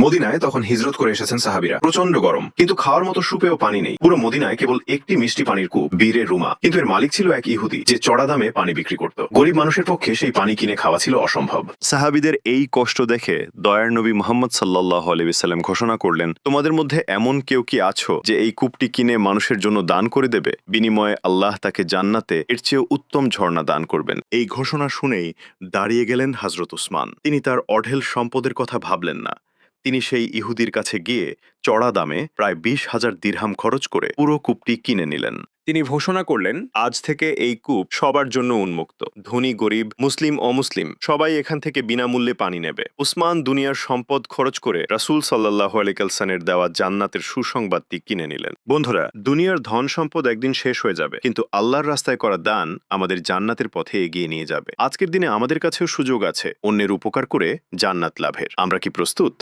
মদিনায় তখন হিজরত করে এসেছেন সাহাবীরা। প্রচন্ড গরম, কিন্তু খাওয়ার মতো সুপেও পানি নেই। পুরো মদিনায় কেবল একটি মিষ্টি পানির কূপ, বীরে রুমা, কিন্তু এর মালিক ছিল এক ইহুদি যে চড়া দামে পানি বিক্রি করত। গরিব মানুষের পক্ষে সেই পানি কিনে খাওয়া ছিল অসম্ভব। সাহাবীদের এই কষ্ট দেখে দয়ার নবী মুহাম্মদ সাল্লাল্লাহু আলাইহি ওয়াসাল্লাম ঘোষণা করলেন, তোমাদের মধ্যে এমন কেউ কি আছো যে এই কূপটি কিনে মানুষের জন্য দান করে দেবে? বিনিময়ে আল্লাহ তাকে জান্নাতে এর চেয়ে উত্তম ঝর্ণা দান করবেন। এই ঘোষণা শুনেই দাঁড়িয়ে গেলেন হযরত উসমান। তিনি তার অঢেল সম্পদের কথা ভাবলেন না। তিনি সেই ইহুদির কাছে গিয়ে চড়া দামে প্রায় 20,000 দিরহাম খরচ করে পুরো কূপটি কিনে নিলেন। তিনি ঘোষণা করলেন, আজ থেকে এই কূপ সবার জন্য উন্মুক্ত। ধনী গরিব, মুসলিম অমুসলিম সবাই এখান থেকে বিনামূল্যে পানি নেবে। উসমান দুনিয়ার সম্পদ খরচ করে রাসূল সাল্লাল্লাহু আলাইহি ওয়াসাল্লামের দেওয়া জান্নাতের সুসংবাদটি কিনে নিলেন। বন্ধুরা, দুনিয়ার ধন সম্পদ একদিন শেষ হয়ে যাবে, কিন্তু আল্লাহর রাস্তায় করা দান আমাদের জান্নাতের পথে এগিয়ে নিয়ে যাবে। আজকের দিনে আমাদের কাছেও সুযোগ আছে অন্যের উপকার করে জান্নাত লাভের। আমরা কি প্রস্তুত?